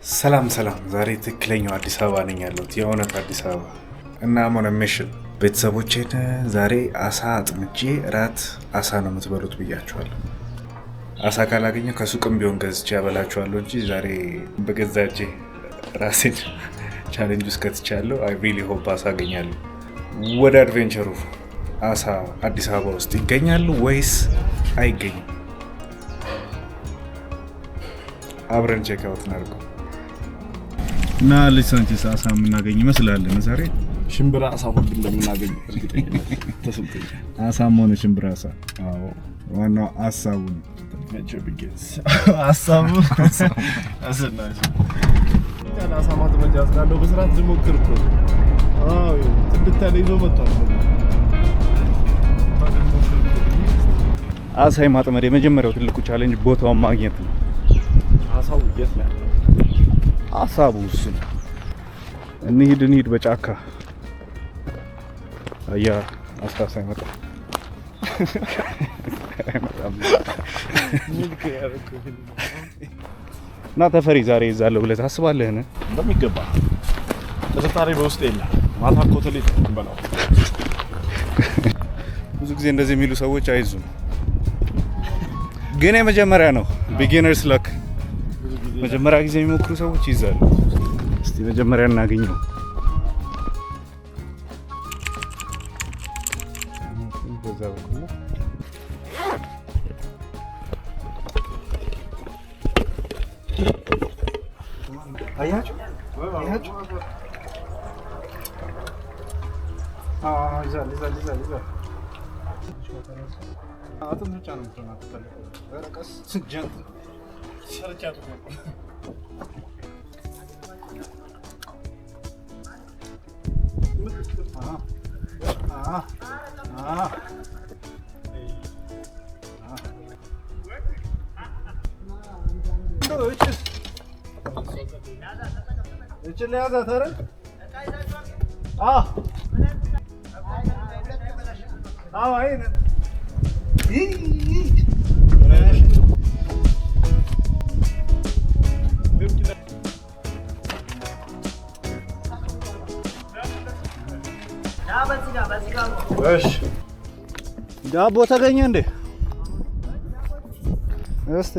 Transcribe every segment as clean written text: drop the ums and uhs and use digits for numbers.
ሰላም ዛሬ ትክክለኛው አዲስ አበባ ነኝ ያለሁት የእውነት አዲስ አበባ እና ሞነ ሚሽን ቤተሰቦቼን ዛሬ አሳ አጥምጄ ራት አሳ ነው የምትበሉት ብያቸዋለሁ። አሳ ካላገኘሁ ከሱቅም ቢሆን ገዝቼ ያበላቸዋለሁ እንጂ ዛሬ በገዛ እጄ ራሴን ቻሌንጅ ውስጥ ከትቻለሁ። አይ ሪሊ ሆፕ አሳ አገኛለሁ። ወደ አድቬንቸሩ አሳ አዲስ አበባ ውስጥ ይገኛሉ ወይስ አይገኝም? አብረን ቼክ አውት እናድርገው። እና ለሳንቲስ አሳ የምናገኝ ይመስላል። ዛሬ ሽምብራ አሳ ሁሉ እንደምናገኝ እርግጠኛ ነኝ። ተሰምተኝ አሳም ሆነ ሽምብራ አሳ። አዎ ዋናው አሳቡ አሳቡ አሰናሽ ያለ አሳ ማጥመጃ ስላለው በስርዓት ልሞክር እኮ። አዎ ትንታኔ ይዞ መጣው። አሳ የማጥመድ የመጀመሪያው ትልቁ ቻሌንጅ ቦታውን ማግኘት ነው። አሳው የት ነው ያለው? አሳቡ እሱ ነው። እንሂድ በጫካ አያ አሳሳ ይመጣ እና ተፈሪ ዛሬ ይዛለው ብለህ ታስባለህን? በሚገባ ተፈጣሪ በውስጥ የለም። ማታ እኮ ተለይ እንበላው። ብዙ ጊዜ እንደዚህ የሚሉ ሰዎች አይዙም፣ ግን የመጀመሪያ ነው። ቢጊነርስ ላክ መጀመሪያ ጊዜ የሚሞክሩ ሰዎች ይዛሉ። እስቲ መጀመሪያ እናገኘው። አያችሁ ይዛል አጥም ብቻ ነው ረቀስ ስጀንት ሰርቻቱ ነው። እቺ ለያዛ ተረ አይነ ዳቦ ተገኘ እንዴ? እስቲ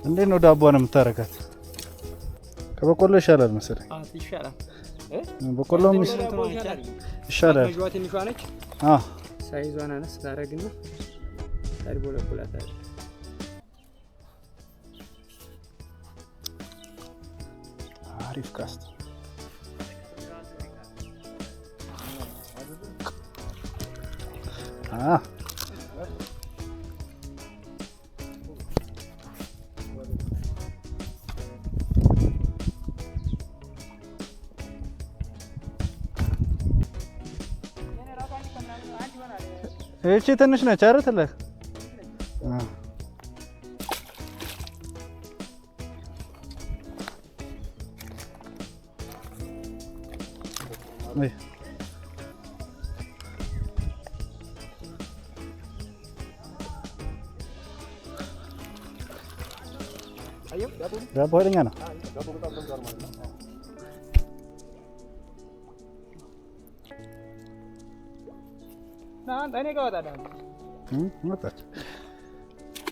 እንዴት ነው ዳቦን የምታረጋት? ከበቆሎ ይሻላል መሰለኝ። ይሻላል። በቆሎ ይሻላል። ትንሿ ነች። ሳይዟን አነስ ታረግና ታድቦለቁላታል። አሪፍ ካስት እቺ ትንሽ ነች አይደል? ዳቦ ኃይለኛ ነው። እኔ ጋር ወጣ ወጣች።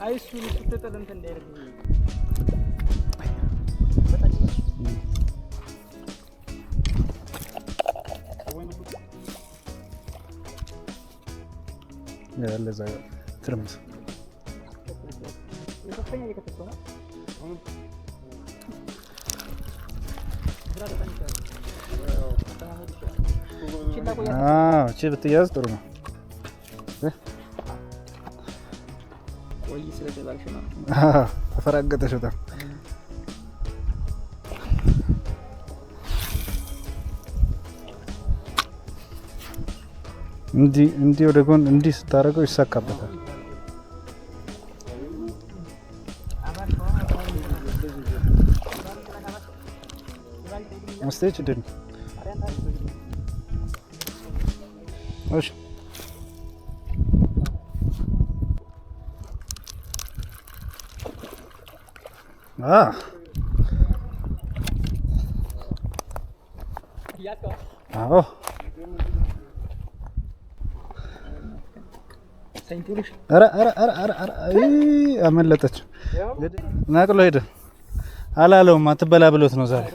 አይ እሱ ልትተጠል እንትን እንዳይረግ ለዛ ትርምስ የከፈኛ እየከተተው ነው። እቺ ብትያዝ ጥሩ ነው። ወይ ስለተባልሽ ነው። ተፈራገጠሽ በጣም። እንዲህ ወደ ጎን እንዲህ ስታደርገው ይሳካበታል። መስቴች ድን እሺ አዎ አመለጠች። ናቅሎ ሄደ አላለውም። አትበላ ብሎት ነው ዛሬ።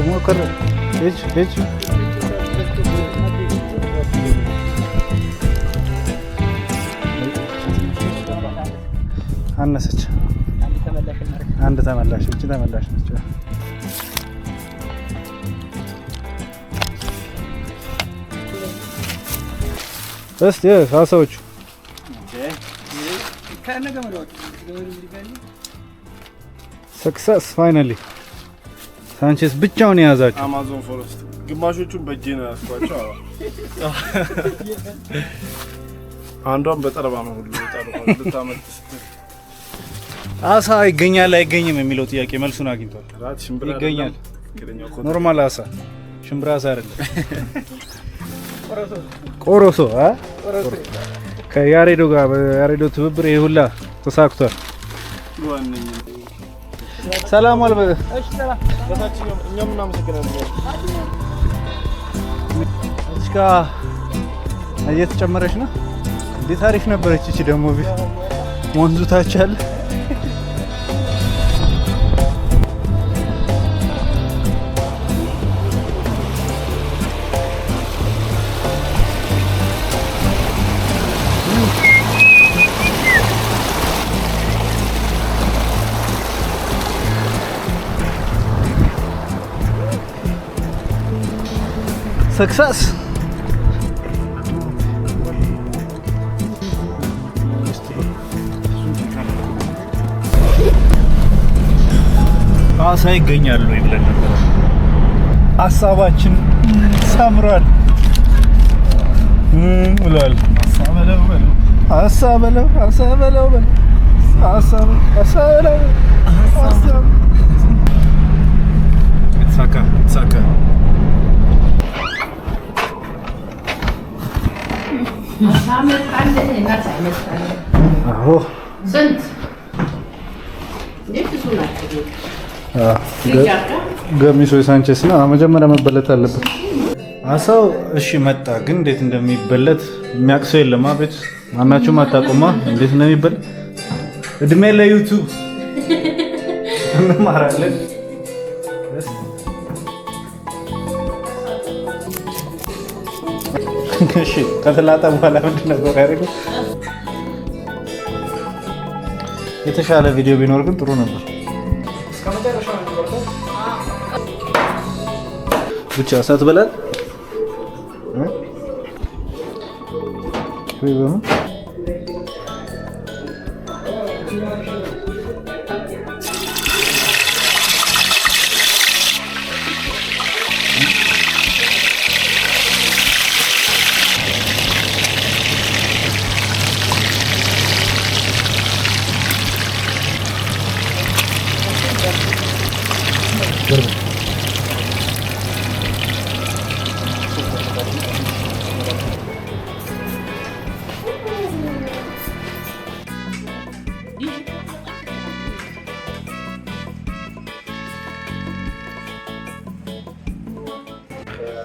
ሞክር ሂጅ አነሰች። አንድ ተመላሽ እቺ ተመላሽ ነች። እስቲ አሳዎቹ ሰክሰስ ፋይናሊ ሳንቼስ ብቻውን የያዛቸው አማዞን ፎረስት ግማሾቹን በእጄ ነው ያስኳቸው። አንዷን በጠረባ ነው ሁሉ ልታመጥ ስትል አሳ ይገኛል አይገኝም የሚለው ጥያቄ መልሱን አግኝቷል። ይገኛል። ኖርማል አሳ ሽምብራ አሳ አይደለም። ቆሮሶ ከያሬዶ ጋር በያሬዶ ትብብር ይሄ ሁላ ተሳክቷል። ሰላም አልበ እሺ ሰላም በታችኛው እኛም እናመሰግናለን። እዚህ ጋር እየተጨመረች ነው። እንዴት አሪፍ ነበረች እቺ ደግሞ ወንዙ ታች አለ። Success! አሳ ይገኛሉ ብለን ነበር። ሀሳባችን ሰምሯል ብሏል። ተሳካ። አዎ ስንት ገሚሶ ሳንቼስ ነው መጀመሪያ መበለት አለበት አሳው። እሺ መጣ፣ ግን እንዴት እንደሚበለት የሚያቅሰው የለም። አቤት ማናችሁም አታውቁማ እንዴት እንደሚበል። እድሜ ለዩቲዩብ እንማራለን። እሺ ከተላጠ በኋላ ምንድን ነበር ያደረገው? የተሻለ ቪዲዮ ቢኖር ግን ጥሩ ነበር። ብቻ ሳትበላል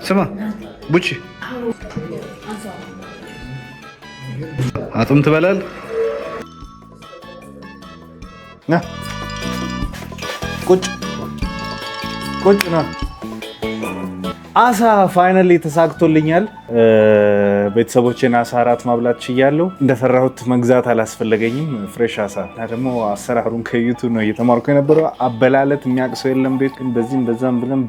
ስማ ቡቺ አጥም ትበላል ና ቁጭ ና። አሳ ፋይናሊ ተሳክቶልኛል። ቤተሰቦቼን አሳ አራት ማብላት ችያለሁ። እንደፈራሁት መግዛት አላስፈለገኝም። ፍሬሽ አሳ እና ደግሞ አሰራሩን ከዩቱብ ነው እየተማርኩ የነበረው። አበላለት የሚያቅሰው የለም ቤት ግን በዚህም በዛም ብለን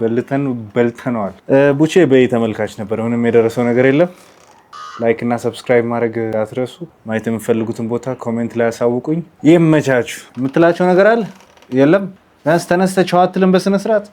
በልተነዋል። ቡቼ በይ ተመልካች ነበር። ምንም የደረሰው ነገር የለም። ላይክ እና ሰብስክራይብ ማድረግ አትረሱ። ማየት የምፈልጉትን ቦታ ኮሜንት ላይ ያሳውቁኝ። ይመቻችሁ። የምትላቸው ነገር አለ? የለም ተነስተህ ቻው አትልም በስነ ስርዓት